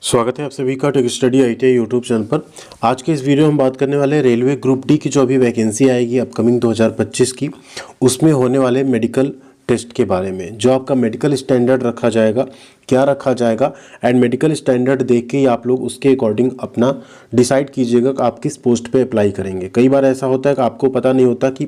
स्वागत है आप सभी का tech study ITI YouTube channel पर। आज के इस वीडियो में हम बात करने वाले हैं रेलवे ग्रुप डी की जो अभी वैकेंसी आएगी अपकमिंग 2025 की, उसमें होने वाले मेडिकल टेस्ट के बारे में। जो आपका मेडिकल स्टैंडर्ड रखा जाएगा, क्या रखा जाएगा, एंड मेडिकल स्टैंडर्ड देख के ही आप लोग उसके अकॉर्डिंग अपना डिसाइड कीजिएगा कि आप किस पोस्ट पे अप्लाई करेंगे। कई बार ऐसा होता है कि आपको पता नहीं होता कि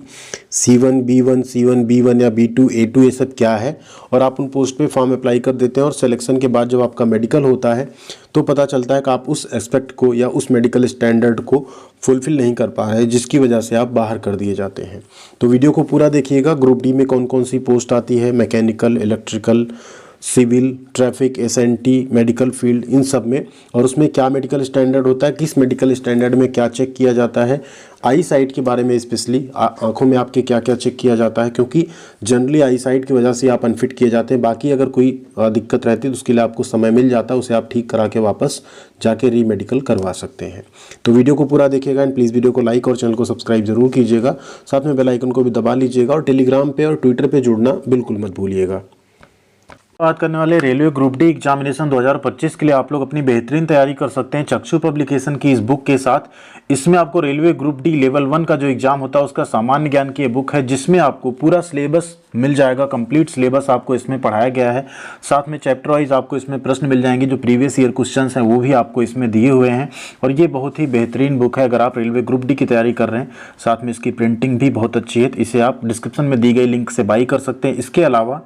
C1 B1 C1 B1 या B2 A2 ये सब क्या है, और आप उन पोस्ट पे फॉर्म अप्लाई कर देते हैं और सिलेक्शन के बाद जब आपका मेडिकल होता है तो पता चलता है कि आप उस एस्पेक्ट को या उस मेडिकल स्टैंडर्ड को फुलफिल नहीं कर पा रहे, जिसकी वजह से आप बाहर कर दिए जाते हैं। तो वीडियो को पूरा देखिएगा। ग्रुप डी में कौन कौन सी पोस्ट आती है, mechanical, electrical, civil, traffic, SNT, medical field, इन सब में, और उसमें क्या मेडिकल स्टैंडर्ड होता है, किस मेडिकल स्टैंडर्ड में क्या चेक किया जाता है, आई साइट के बारे में स्पेशली आंखों में आपके क्या क्या चेक किया जाता है, क्योंकि जनरली आई साइट की वजह से आप अनफिट किए जाते हैं। बाकी अगर कोई दिक्कत रहती है तो उसके लिए आपको समय मिल जाता है, उसे आप ठीक करा के वापस जाके री मेडिकल करवा सकते हैं। तो वीडियो को पूरा देखिएगा एंड प्लीज़ वीडियो को लाइक और चैनल को सब्सक्राइब जरूर कीजिएगा। साथ में बेल आइकन को भी दबा लीजिएगा और टेलीग्राम पे और ट्विटर पे जुड़ना बिल्कुल मत भूलिएगा। बात करने वाले रेलवे ग्रुप डी एग्जामिनेशन 2025 के लिए आप लोग अपनी बेहतरीन तैयारी कर सकते हैं चक्षु पब्लिकेशन की इस बुक के साथ। इसमें आपको रेलवे ग्रुप डी लेवल 1 का जो एग्जाम होता है उसका सामान्य ज्ञान की बुक है, जिसमें आपको पूरा सिलेबस मिल जाएगा। कंप्लीट सिलेबस आपको इसमें पढ़ाया गया है। साथ में चैप्टर वाइज आपको इसमें प्रश्न मिल जाएंगे, जो प्रीवियस ईयर क्वेश्चन हैं वो भी आपको इसमें दिए हुए हैं। और ये बहुत ही बेहतरीन बुक है अगर आप रेलवे ग्रुप डी की तैयारी कर रहे हैं। साथ में इसकी प्रिंटिंग भी बहुत अच्छी है, इसे आप डिस्क्रिप्शन में दी गई लिंक से बाई कर सकते हैं। इसके अलावा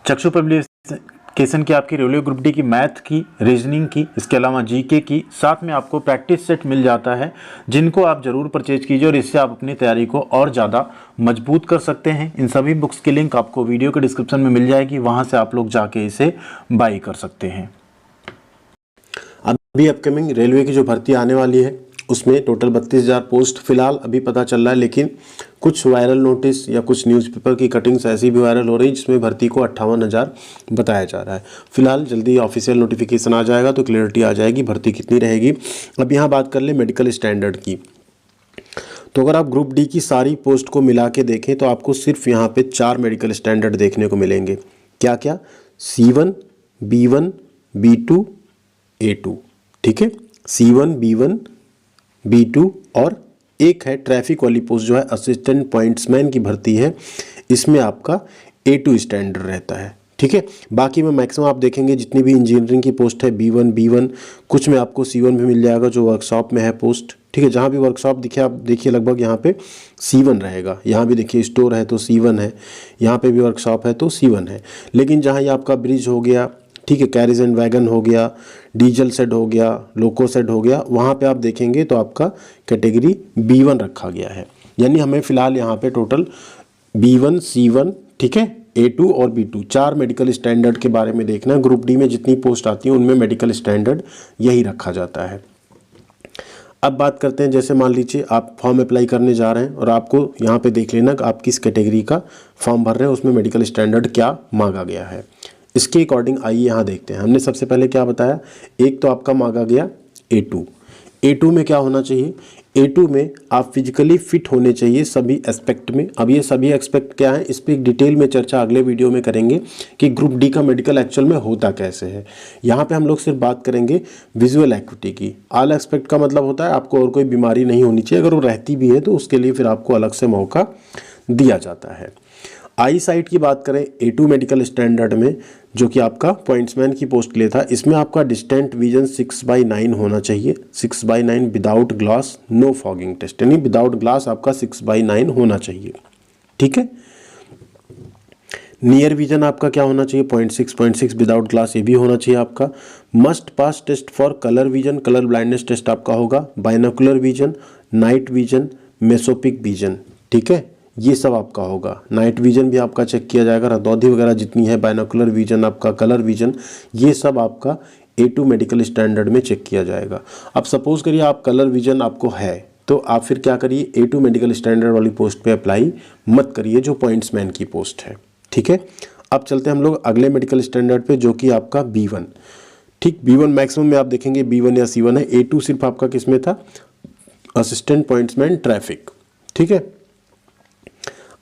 चक्षु पब्लिकेशन की आपकी रेलवे ग्रुप डी की मैथ की, रीजनिंग की, इसके अलावा जीके की, साथ में आपको प्रैक्टिस सेट मिल जाता है, जिनको आप जरूर परचेज कीजिए और इससे आप अपनी तैयारी को और ज़्यादा मजबूत कर सकते हैं। इन सभी बुक्स की लिंक आपको वीडियो के डिस्क्रिप्शन में मिल जाएगी, वहाँ से आप लोग जाके इसे बाई कर सकते हैं। अभी अपकमिंग रेलवे की जो भर्ती आने वाली है उसमें टोटल 32,000 पोस्ट फिलहाल अभी पता चल रहा है, लेकिन कुछ वायरल नोटिस या कुछ न्यूज़पेपर की कटिंग्स ऐसी भी वायरल हो रही है जिसमें भर्ती को 58,000 बताया जा रहा है। फिलहाल जल्दी ऑफिशियल नोटिफिकेशन आ जाएगा तो क्लियरिटी आ जाएगी भर्ती कितनी रहेगी। अब यहाँ बात कर ले मेडिकल स्टैंडर्ड की, तो अगर आप ग्रुप डी की सारी पोस्ट को मिला के देखें तो आपको सिर्फ यहाँ पे 4 मेडिकल स्टैंडर्ड देखने को मिलेंगे। क्या क्या? C1 B1 B2 A2, ठीक है, C1 B1 B2, और एक है ट्रैफिक वाली पोस्ट जो है असिस्टेंट पॉइंट्समैन की भर्ती है, इसमें आपका A2 स्टैंडर्ड रहता है, ठीक है। बाकी में मैक्सिमम आप देखेंगे जितनी भी इंजीनियरिंग की पोस्ट है B1 B1, कुछ में आपको C1 भी मिल जाएगा जो वर्कशॉप में है पोस्ट, ठीक है। जहाँ भी वर्कशॉप दिखे आप देखिए लगभग यहाँ पे C1 रहेगा। यहाँ भी देखिए स्टोर है तो C1 है, यहाँ पे भी वर्कशॉप है तो C1 है। लेकिन जहाँ ये आपका ब्रिज हो गया, ठीक है, कैरिज एंड वैगन हो गया, डीजल सेड हो गया, लोको सेड हो गया, वहाँ पे आप देखेंगे तो आपका कैटेगरी B1 रखा गया है। यानी हमें फ़िलहाल यहाँ पे टोटल B1 C1, ठीक है, A2 और B2 4 मेडिकल स्टैंडर्ड के बारे में देखना है। ग्रुप डी में जितनी पोस्ट आती है उनमें मेडिकल स्टैंडर्ड यही रखा जाता है। अब बात करते हैं, जैसे मान लीजिए आप फॉर्म अप्लाई करने जा रहे हैं और आपको यहाँ पे देख लेना कि आप किस कैटेगरी का फॉर्म भर रहे हैं, उसमें मेडिकल स्टैंडर्ड क्या मांगा गया है। इसके अकॉर्डिंग आइए यहाँ देखते हैं। हमने सबसे पहले क्या बताया, एक तो आपका मांगा गया A2। A2 में क्या होना चाहिए? A2 में आप फिजिकली फिट होने चाहिए सभी एस्पेक्ट में। अब ये सभी एस्पेक्ट क्या है, इस पर एक डिटेल में चर्चा अगले वीडियो में करेंगे कि ग्रुप डी का मेडिकल एक्चुअल में होता कैसे है। यहाँ पे हम लोग सिर्फ बात करेंगे विजुअल एक्टिविटी की। ऑल एस्पेक्ट का मतलब होता है आपको और कोई बीमारी नहीं होनी चाहिए, अगर वो रहती भी है तो उसके लिए फिर आपको अलग से मौका दिया जाता है। आई साइट की बात करें A2 मेडिकल स्टैंडर्ड में, जो कि आपका पॉइंट्समैन की पोस्ट के लिए था, इसमें आपका डिस्टेंट विजन 6/9 होना चाहिए। 6/9 without glass, no fogging test, यानी विदाउट ग्लास आपका 6/9 होना चाहिए, ठीक है। नियर विजन आपका क्या होना चाहिए? 0.6 विदाउट ग्लास, ये भी होना चाहिए आपका। Must pass test for colour vision, colour blindness test आपका होगा। Binocular vision, night vision, mesopic vision, ठीक है, ये सब आपका होगा। नाइट विजन भी आपका चेक किया जाएगा, रतौंधी वगैरह जितनी है, बाइनोकुलर विजन आपका, कलर विजन, ये सब आपका A2 मेडिकल स्टैंडर्ड में चेक किया जाएगा। अब सपोज करिए आप कलर विजन आपको है तो आप फिर क्या करिए, A2 मेडिकल स्टैंडर्ड वाली पोस्ट पे अप्लाई मत करिए जो पॉइंट्समैन की पोस्ट है, ठीक है। अब चलते हैं हम लोग अगले मेडिकल स्टैंडर्ड पे जो कि आपका B1, ठीक। B1 मैक्सिमम में आप देखेंगे B1 या C1 है। A2 सिर्फ आपका किस में था? असिस्टेंट पॉइंट्समैन ट्रैफिक, ठीक है।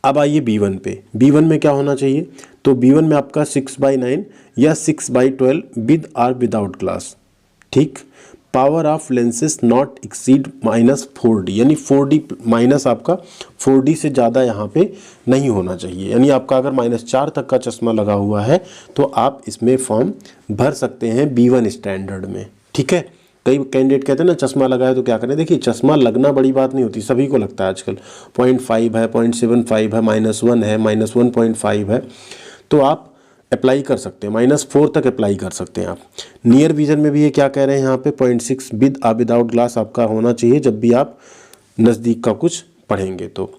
अब आइए B1 पे। B1 में क्या होना चाहिए? तो B1 में आपका 6/9 या 6/12 विद और विदाउट ग्लास, ठीक। Power of lenses not exceed -4D, यानी 4D माइनस आपका 4D से ज़्यादा यहाँ पे नहीं होना चाहिए। यानी आपका अगर -4 तक का चश्मा लगा हुआ है तो आप इसमें फॉर्म भर सकते हैं B1 स्टैंडर्ड में। ठीक है, कई कैंडिडेट कहते हैं ना चश्मा लगाए तो क्या करें। देखिए चश्मा लगना बड़ी बात नहीं होती, सभी को लगता है आजकल। 0.5 है, 0.75 है, -1 है, -1.5 है, तो आप अप्लाई कर सकते हैं। -4 तक अप्लाई कर सकते हैं आप। नियर विजन में भी ये क्या कह रहे हैं यहाँ पे 0.6 विद विदाउट ग्लास आपका होना चाहिए जब भी आप नज़दीक का कुछ पढ़ेंगे तो।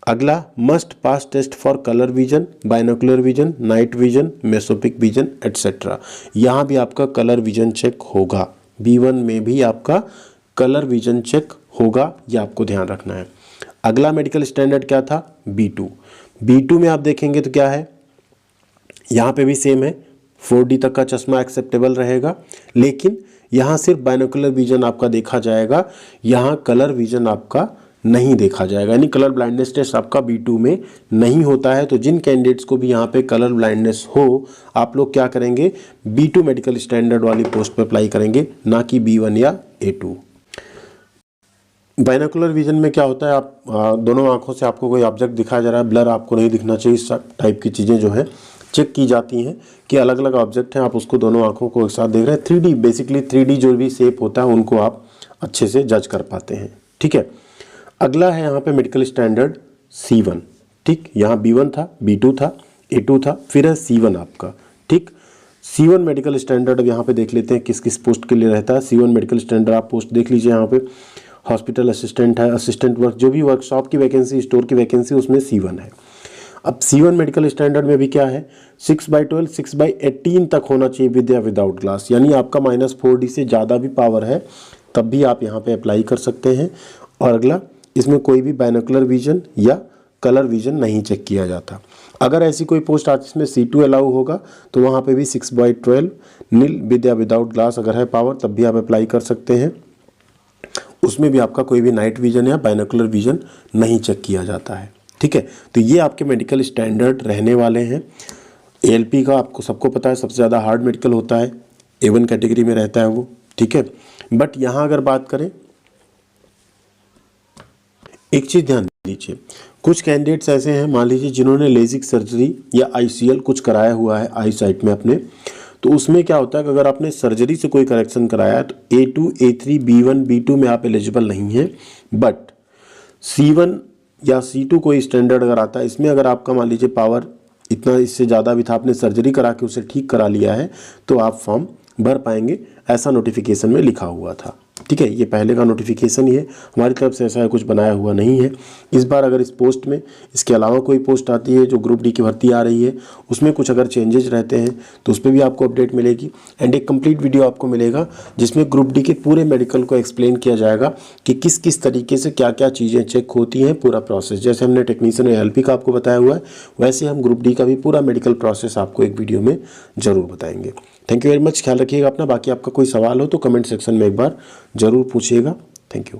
अगला, must pass test for colour vision, binocular vision, night vision, mesopic vision etcetera. यहाँ भी आपका कलर विजन चेक होगा। B1 में भी आपका कलर विजन चेक होगा, ये आपको ध्यान रखना है। अगला मेडिकल स्टैंडर्ड क्या था, B2। B2 में आप देखेंगे तो क्या है, यहाँ पे भी सेम है, 4D तक का चश्मा एक्सेप्टेबल रहेगा, लेकिन यहाँ सिर्फ बाइनोकुलर विजन आपका देखा जाएगा, यहाँ कलर विजन आपका नहीं देखा जाएगा। यानी कलर ब्लाइंडनेस टेस्ट आपका B2 में नहीं होता है। तो जिन कैंडिडेट्स को भी यहाँ पे कलर ब्लाइंडनेस हो, आप लोग क्या करेंगे, B2 मेडिकल स्टैंडर्ड वाली पोस्ट पे अप्लाई करेंगे, ना कि B1 या A2। बाइनोकुलर विजन में क्या होता है, आप दोनों आंखों से आपको कोई ऑब्जेक्ट दिखाया जा रहा है, ब्लर आपको नहीं दिखना चाहिए। इस टाइप की चीज़ें जो है चेक की जाती हैं कि अलग अलग ऑब्जेक्ट हैं, आप उसको दोनों आंखों को एक साथ देख रहे हैं। 3D बेसिकली 3D जो भी शेप होता है उनको आप अच्छे से जज कर पाते हैं। ठीक है, अगला है यहाँ पे मेडिकल स्टैंडर्ड C1। ठीक, यहाँ B1 था, B2 था, A2 था, फिर है C1 आपका। ठीक, C1 मेडिकल स्टैंडर्ड अब यहाँ पे देख लेते हैं किस किस पोस्ट के लिए रहता है। C1 मेडिकल स्टैंडर्ड आप पोस्ट देख लीजिए, यहाँ पे हॉस्पिटल असिस्टेंट है, असिस्टेंट वर्क, जो भी वर्कशॉप की वैकेंसी, स्टोर की वैकेंसी, उसमें C1 है। अब C1 मेडिकल स्टैंडर्ड में भी क्या है, 6/12, 6/18 तक होना चाहिए विद या विदाउट ग्लास। यानी आपका -4D से ज़्यादा भी पावर है तब भी आप यहाँ पे अप्लाई कर सकते हैं। और अगला, इसमें कोई भी बाइनोकुलर विजन या कलर विजन नहीं चेक किया जाता। अगर ऐसी कोई पोस्ट आती है जिसमें C2 अलाउ होगा तो वहाँ पे भी 6/12 नील विद या विदाउट ग्लास अगर है पावर तब भी आप अप्लाई कर सकते हैं। उसमें भी आपका कोई भी नाइट विजन या बाइनोकुलर विजन नहीं चेक किया जाता है। ठीक है, तो ये आपके मेडिकल स्टैंडर्ड रहने वाले हैं। ALP का आपको सबको पता है सबसे ज़्यादा हार्ड मेडिकल होता है, A1 कैटेगरी में रहता है वो। ठीक है, बट यहाँ अगर बात करें, एक चीज़ ध्यान दीजिए, कुछ कैंडिडेट्स ऐसे हैं, मान लीजिए जिन्होंने लेजिक सर्जरी या ICL कुछ कराया हुआ है आई साइट में अपने, तो उसमें क्या होता है कि अगर आपने सर्जरी से कोई करेक्शन कराया है तो A2, A3, B1, B2 में आप एलिजिबल नहीं हैं। बट C1 या C2 कोई स्टैंडर्ड अगर आता है, इसमें अगर आपका मान लीजिए पावर इतना इससे ज़्यादा भी था, आपने सर्जरी करा के उसे ठीक करा लिया है, तो आप फॉर्म भर पाएंगे, ऐसा नोटिफिकेशन में लिखा हुआ था। ठीक है, ये पहले का नोटिफिकेशन ही है, हमारी तरफ से ऐसा कुछ बनाया हुआ नहीं है। इस बार अगर इस पोस्ट में इसके अलावा कोई पोस्ट आती है जो ग्रुप डी की भर्ती आ रही है, उसमें कुछ अगर चेंजेस रहते हैं तो उस पर भी आपको अपडेट मिलेगी। एंड एक कंप्लीट वीडियो आपको मिलेगा जिसमें ग्रुप डी के पूरे मेडिकल को एक्सप्लेन किया जाएगा कि किस किस तरीके से क्या क्या चीज़ें चेक होती हैं, पूरा प्रोसेस। जैसे हमने टेक्नीशियन ALP का आपको बताया हुआ है, वैसे हम ग्रुप डी का भी पूरा मेडिकल प्रोसेस आपको एक वीडियो में ज़रूर बताएंगे। थैंक यू वेरी मच, ख्याल रखिएगा अपना। बाकी आपका कोई सवाल हो तो कमेंट सेक्शन में एक बार ज़रूर पूछिएगा। Thank you.